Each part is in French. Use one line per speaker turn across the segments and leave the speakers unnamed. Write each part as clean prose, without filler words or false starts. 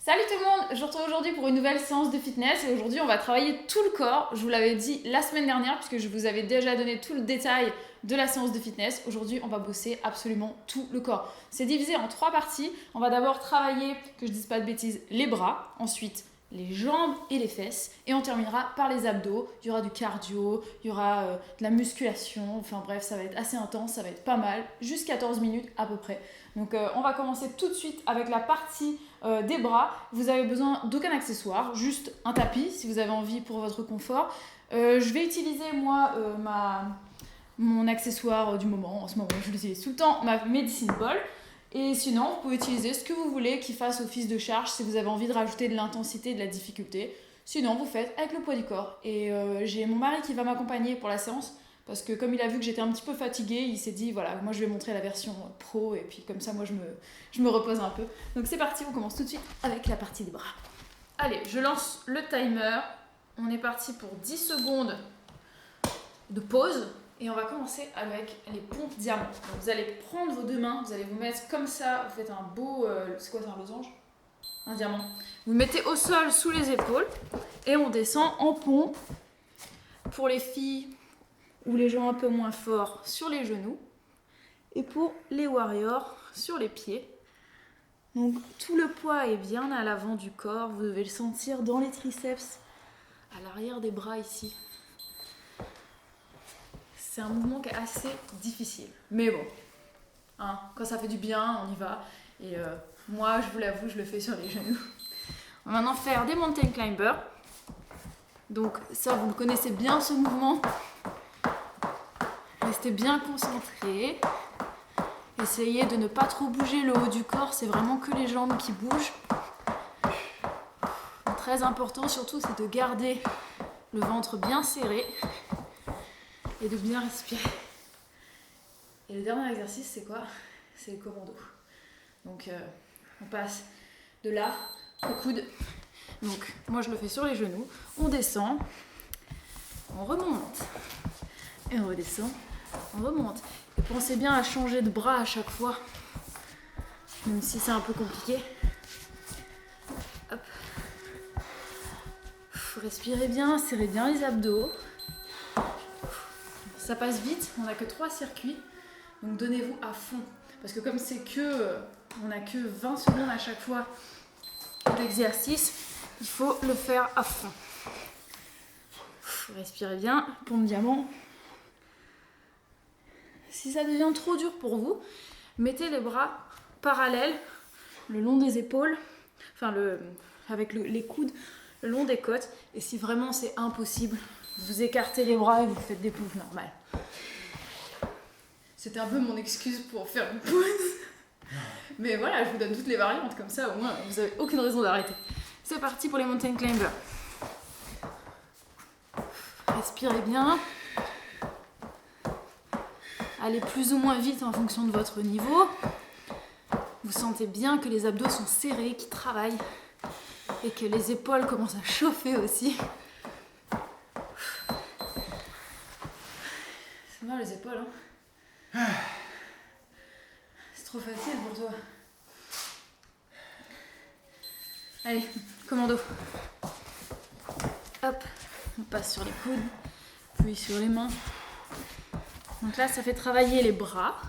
Salut tout le monde, je vous retrouve aujourd'hui pour une nouvelle séance de fitness et aujourd'hui on va travailler tout le corps. Je vous l'avais dit la semaine dernière puisque je vous avais déjà donné tout le détail de la séance de fitness. Aujourd'hui on va bosser absolument tout le corps. C'est divisé en 3 parties. On va d'abord travailler, que je dise pas de bêtises, les bras, ensuite les jambes et les fesses et on terminera par les abdos. Il y aura du cardio, il y aura de la musculation, enfin bref ça va être assez intense, ça va être pas mal, juste 14 minutes à peu près. Donc on va commencer tout de suite avec la partie des bras. Vous avez besoin d'aucun accessoire, juste un tapis si vous avez envie pour votre confort. Je vais utiliser moi mon accessoire du moment, en ce moment je l'utilise tout le temps, ma medicine ball. Et sinon, vous pouvez utiliser ce que vous voulez qui fasse office de charge si vous avez envie de rajouter de l'intensité et de la difficulté. Sinon, vous faites avec le poids du corps. Et j'ai mon mari qui va m'accompagner pour la séance parce que comme il a vu que j'étais un petit peu fatiguée, il s'est dit voilà, moi je vais montrer la version pro et puis comme ça, moi je me repose un peu. Donc c'est parti, on commence tout de suite avec la partie des bras. Allez, je lance le timer. On est parti pour 10 secondes de pause. Et on va commencer avec les pompes diamants. Donc vous allez prendre vos deux mains, vous allez vous mettre comme ça, vous faites un beau... c'est quoi, c'est un losange? Un diamant. Vous mettez au sol sous les épaules et on descend en pompe. Pour les filles ou les gens un peu moins forts, sur les genoux. Et pour les warriors, sur les pieds. Donc tout le poids est bien à l'avant du corps. Vous devez le sentir dans les triceps, à l'arrière des bras ici. C'est un mouvement qui est assez difficile. Mais bon, hein, quand ça fait du bien, on y va. Et moi, je vous l'avoue, je le fais sur les genoux. On va maintenant faire des mountain climbers. Donc ça, vous le connaissez bien ce mouvement. Restez bien concentrés. Essayez de ne pas trop bouger le haut du corps. C'est vraiment que les jambes qui bougent. Très important surtout, c'est de garder le ventre bien serré. Et de bien respirer. Et le dernier exercice, c'est quoi? C'est le commando. Donc, on passe de là au coude. Donc, moi, je le fais sur les genoux. On descend, on remonte. Et on redescend, on remonte. Et pensez bien à changer de bras à chaque fois. Même si c'est un peu compliqué. Hop. Respirez bien, serrez bien les abdos. Ça passe vite, on n'a que 3 circuits, donc donnez-vous à fond. Parce que comme c'est on n'a que 20 secondes à chaque fois d'exercice, il faut le faire à fond. Respirez bien, pompe diamant. Si ça devient trop dur pour vous, mettez les bras parallèles, le long des épaules, avec les coudes, le long des côtes. Et si vraiment c'est impossible, vous écartez les bras et vous faites des pompes normales. C'était un peu mon excuse pour faire une pause. Mais voilà, je vous donne toutes les variantes, comme ça au moins vous n'avez aucune raison d'arrêter. C'est parti pour les mountain climbers. Respirez bien. Allez plus ou moins vite en fonction de votre niveau. Vous sentez bien que les abdos sont serrés, qu'ils travaillent. Et que les épaules commencent à chauffer aussi. C'est mal les épaules, hein. C'est trop facile pour toi. Allez, commando. Hop, on passe sur les coudes, puis sur les mains. Donc là, ça fait travailler les bras,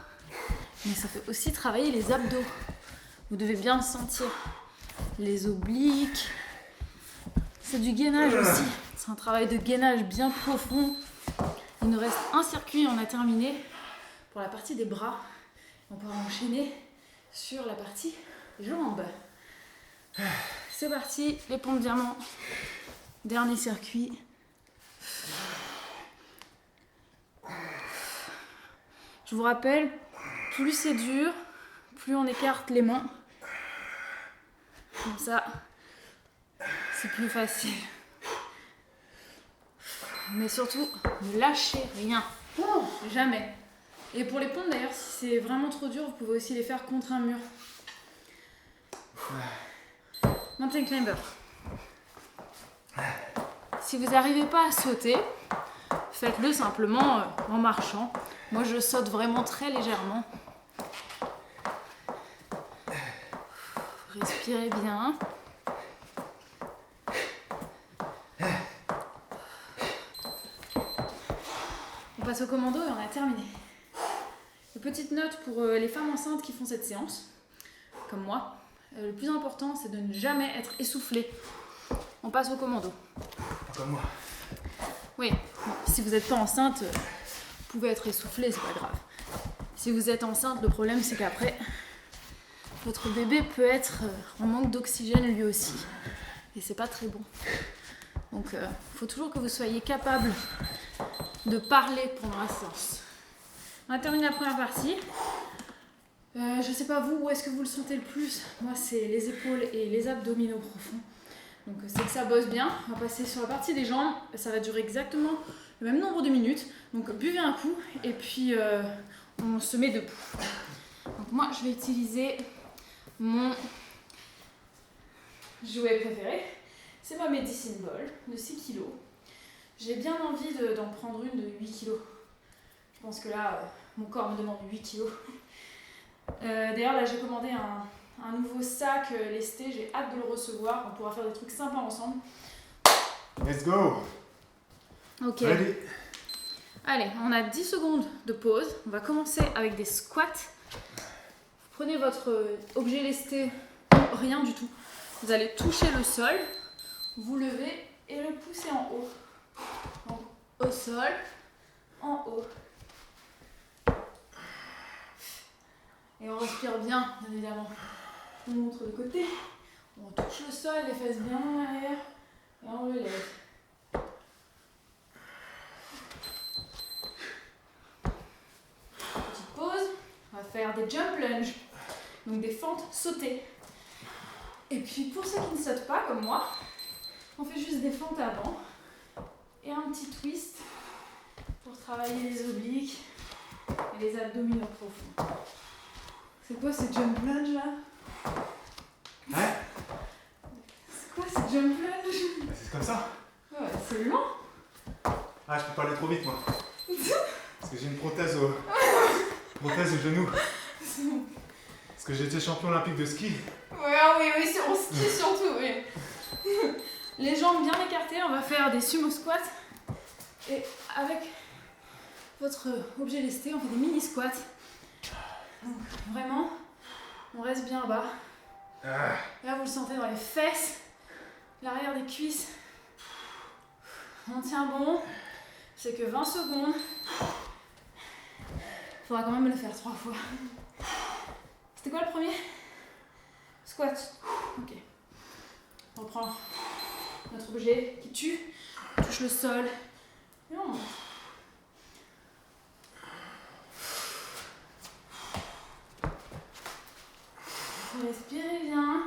mais ça fait aussi travailler les abdos. Vous devez bien sentir les obliques. C'est du gainage aussi. C'est un travail de gainage bien profond. Il nous reste un circuit, on a terminé pour la partie des bras. On peut enchaîner sur la partie jambes. C'est parti, les pompes diamants. Dernier circuit. Je vous rappelle, plus c'est dur, plus on écarte les mains. Comme ça, c'est plus facile. Mais surtout, ne lâchez rien. Jamais. Et pour les pompes d'ailleurs, si c'est vraiment trop dur, vous pouvez aussi les faire contre un mur. Mountain climber. Si vous n'arrivez pas à sauter, faites-le simplement en marchant. Moi, je saute vraiment très légèrement. Respirez bien. passe au commando et on a terminé. Une petite note pour les femmes enceintes qui font cette séance, comme moi. Le plus important, c'est de ne jamais être essoufflé. On passe au commando.
Pas comme moi.
Oui, bon, si vous n'êtes pas enceinte, vous pouvez être essoufflé, c'est pas grave. Si vous êtes enceinte, le problème c'est qu'après, votre bébé peut être en manque d'oxygène lui aussi. Et c'est pas très bon. Donc, il faut toujours que vous soyez capable de parler pendant la séance. On a terminé la première partie. Je sais pas vous, où est-ce que vous le sentez le plus? Moi, c'est les épaules et les abdominaux profonds. Donc, c'est que ça bosse bien. On va passer sur la partie des jambes. Ça va durer exactement le même nombre de minutes. Donc, buvez un coup et puis on se met debout. Donc, moi, je vais utiliser mon jouet préféré. C'est ma Medicine Ball de 6 kg. J'ai bien envie d'en prendre une de 8 kg. Je pense que là, mon corps me demande 8 kg. D'ailleurs, là, j'ai commandé un nouveau sac lesté. J'ai hâte de le recevoir. On pourra faire des trucs sympas ensemble.
Let's go.
Ok.
Ready.
Allez, on a 10 secondes de pause. On va commencer avec des squats. Vous prenez votre objet lesté, rien du tout. Vous allez toucher le sol, vous levez et le poussez en haut. Donc, au sol, en haut. Et on respire bien évidemment. On montre de côté. On touche le sol, les fesses bien en arrière. Et on le lève. Petite pause. On va faire des jump lunges. Donc des fentes sautées. Et puis pour ceux qui ne sautent pas comme moi, on fait juste des fentes avant. Et un petit twist pour travailler les obliques et les abdominaux profonds. C'est quoi ces jump lunges là?
Ouais.
C'est quoi ces jump lunges?
C'est comme ça.
Ouais, c'est lent.
Ah, je peux pas aller trop vite moi. Parce que j'ai une prothèse au genou.
C'est bon.
Parce que j'ai été champion olympique de ski.
Ouais, ah oui, c'est en ski surtout, oui. Les jambes bien écartées, on va faire des sumo squats. Et avec votre objet lesté, on fait des mini squats. Donc vraiment, on reste bien bas. Là, vous le sentez dans les fesses, l'arrière des cuisses. On tient bon. C'est que 20 secondes. Il faudra quand même le faire 3 fois. C'était quoi le premier? Squat. Ok. On reprend notre objet qui tue, on touche le sol. Et on monte. Respirez bien.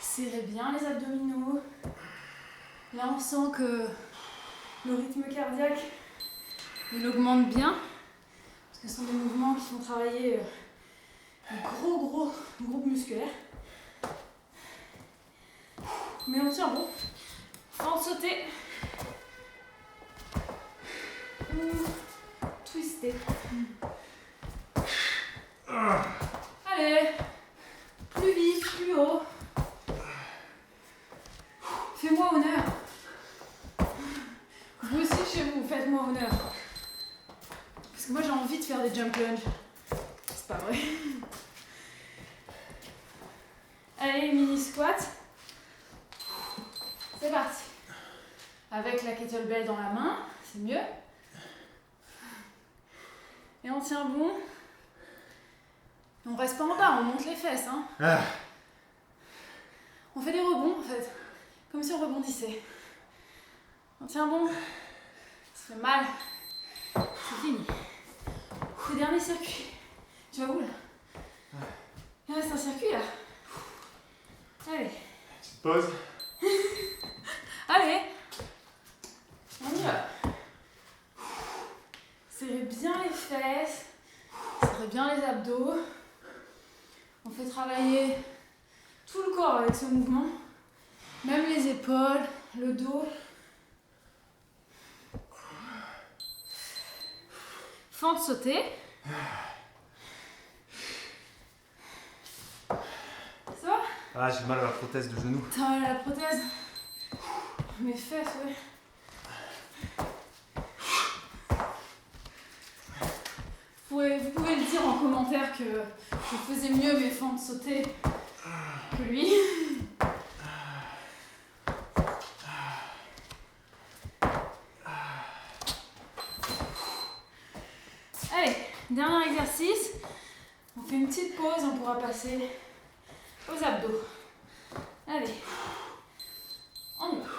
Serrez bien les abdominaux. Là, on sent que le rythme cardiaque, il augmente bien. Parce que ce sont des mouvements qui font travailler un gros groupe musculaire. Mais on tient bon. Fente sautée. Ou twister. Allez. Plus vite, plus haut. Fais-moi honneur. Vous aussi chez vous, faites-moi honneur. Parce que moi j'ai envie de faire des jump lunges. C'est pas vrai. Allez, mini squat. C'est parti. Avec la kettlebell dans la main, c'est mieux. Et on tient bon. On reste pas en bas, on monte les fesses. Hein. On fait des rebonds en fait. Comme si on rebondissait. On tient bon. Ça fait mal. C'est fini. Le dernier circuit. Tu vas où là? Il reste un circuit là. Allez.
Petite pause.
Allez. On y va. Serrez bien les fesses. Serrez bien les abdos. On fait travailler tout le corps avec ce mouvement. Même les épaules, le dos. Fente sautée. Ça va?
Ah, j'ai mal à la prothèse de genou.
T'as mal à la prothèse? Mes fesses, ouais. Vous pouvez le dire en commentaire que je faisais mieux mes fentes sautées que lui. Allez, dernier exercice. On fait une petite pause, on pourra passer aux abdos. Allez, on y va.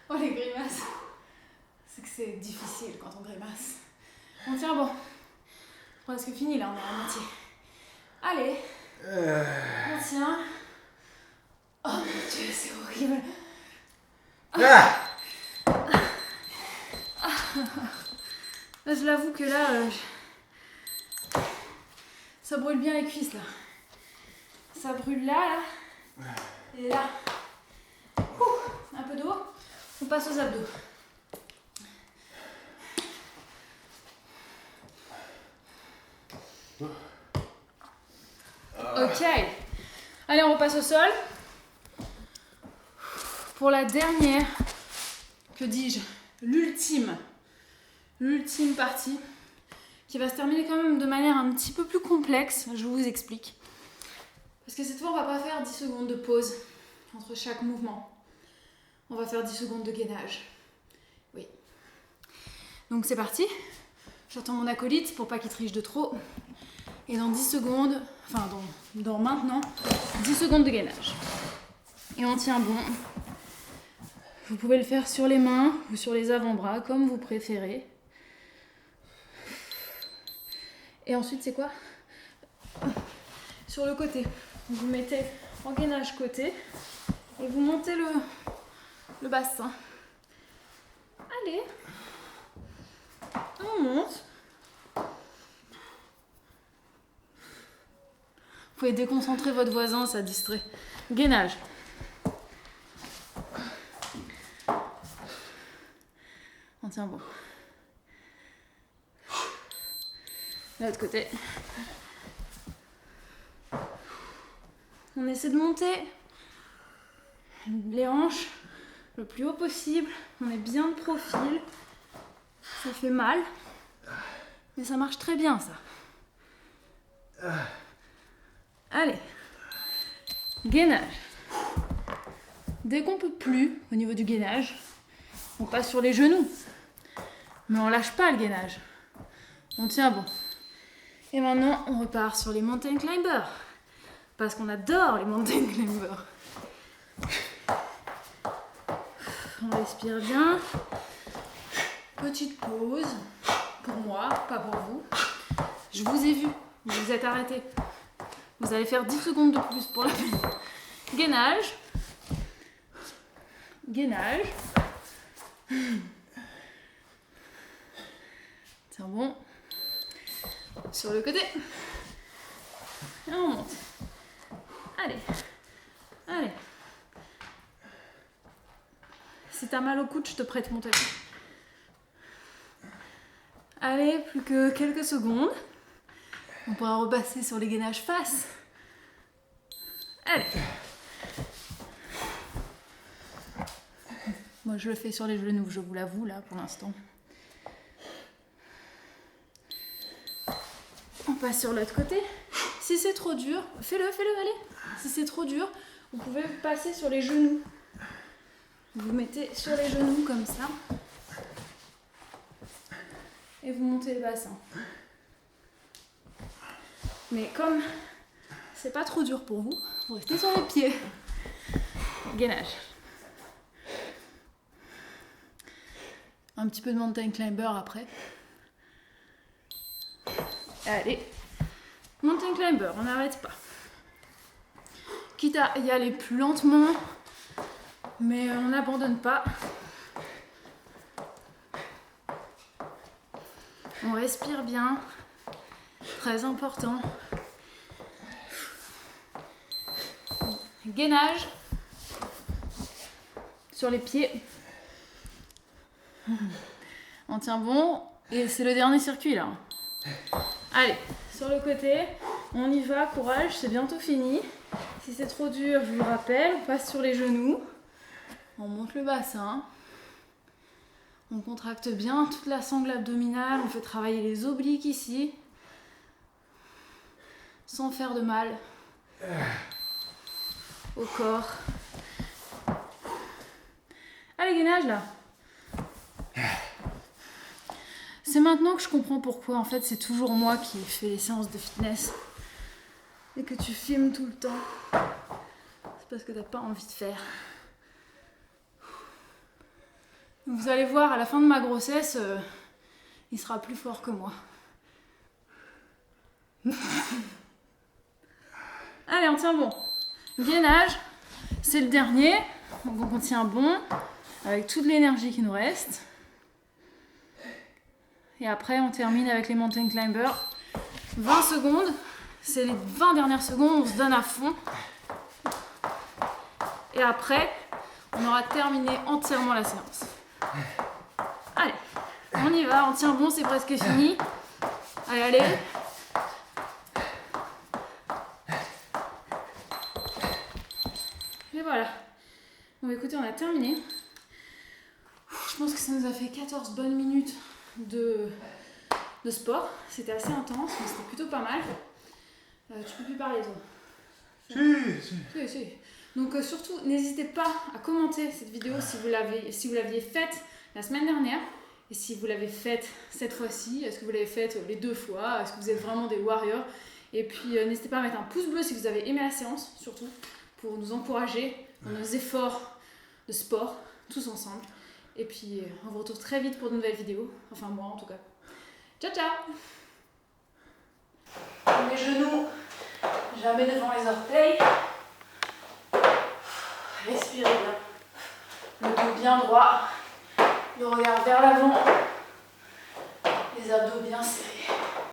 Oh les grimaces. C'est que c'est difficile quand on grimace. On tient bon. Presque fini là, on est à la moitié. Allez. On tient. Oh mon Dieu, c'est horrible. Là, je l'avoue que là, ça brûle bien les cuisses là. Ça brûle là. Et là. Un peu d'eau. On passe aux abdos. Ok. Allez, on repasse au sol. Pour la dernière, que dis-je, l'ultime partie, qui va se terminer quand même de manière un petit peu plus complexe, je vous explique. Parce que cette fois, on va pas faire 10 secondes de pause entre chaque mouvement. On va faire 10 secondes de gainage. Oui. Donc c'est parti. J'attends mon acolyte pour pas qu'il triche de trop. Et dans 10 secondes, enfin dans maintenant, 10 secondes de gainage. Et on tient bon. Vous pouvez le faire sur les mains ou sur les avant-bras, comme vous préférez. Et ensuite, c'est quoi? Sur le côté. Vous mettez en gainage côté et vous montez le bassin. Allez. On monte. Vous pouvez déconcentrer votre voisin, ça distrait. Gainage. On tient bon. De l'autre côté. On essaie de monter les hanches le plus haut possible. On est bien de profil. Ça fait mal. Mais ça marche très bien, ça. Allez. Gainage. Dès qu'on peut plus, au niveau du gainage, on passe sur les genoux. Mais on lâche pas le gainage. On tient bon. Et maintenant, on repart sur les mountain climbers. Parce qu'on adore les mountain climbers. On respire bien. Petite pause. Pour moi, pas pour vous. Je vous ai vu. Vous vous êtes arrêtés. Vous allez faire 10 secondes de plus pour la peine. Gainage. Gainage. C'est bon. Sur le côté. Et on monte. Allez. Allez. Si t'as mal au coude, je te prête mon tapis. Allez, plus que quelques secondes. On pourra repasser sur les gainages face. Allez. Moi, je le fais sur les genoux, je vous l'avoue, là, pour l'instant. On passe sur l'autre côté. Si c'est trop dur, fais-le, allez. Si c'est trop dur, vous pouvez passer sur les genoux. Vous vous mettez sur les genoux comme ça. Et vous montez le bassin. Mais comme c'est pas trop dur pour vous, vous restez sur les pieds. Gainage. Un petit peu de mountain climber après. Allez. Mountain climber, on n'arrête pas. Quitte à y aller plus lentement, mais on n'abandonne pas. On respire bien. Très important. Gainage. Sur les pieds. On tient bon. Et c'est le dernier circuit là. Allez, sur le côté. On y va, courage, c'est bientôt fini. Si c'est trop dur, je vous le rappelle, on passe sur les genoux. On monte le bassin. On contracte bien toute la sangle abdominale, on fait travailler les obliques ici, sans faire de mal au corps. Allez, gainage là. C'est maintenant que je comprends pourquoi en fait c'est toujours moi qui fais les séances de fitness et que tu filmes tout le temps. C'est parce que t'as pas envie de faire. Donc vous allez voir, à la fin de ma grossesse, il sera plus fort que moi. Allez, on tient bon. Gainage, c'est le dernier. Donc on tient bon, avec toute l'énergie qui nous reste. Et après, on termine avec les mountain climbers. 20 secondes, c'est les 20 dernières secondes, on se donne à fond. Et après, on aura terminé entièrement la séance. Allez, on y va, on tient bon, c'est presque fini. Allez, allez. Et voilà. Bon, écoutez, on a terminé. Je pense que ça nous a fait 14 bonnes minutes de sport. C'était assez intense, mais c'était plutôt pas mal. Tu peux plus parler, toi.
Si.
Donc surtout, n'hésitez pas à commenter cette vidéo si vous l'aviez faite la semaine dernière et si vous l'avez faite cette fois-ci. Est-ce que vous l'avez faite les 2 fois? Est-ce que vous êtes vraiment des warriors? Et puis n'hésitez pas à mettre un pouce bleu si vous avez aimé la séance, surtout pour nous encourager dans nos efforts de sport, tous ensemble. Et puis on vous retrouve très vite pour de nouvelles vidéos, enfin moi en tout cas. Ciao ciao! Les genoux jamais devant les orteils. Respirez bien. Le dos bien droit, le regard vers l'avant, les abdos bien serrés.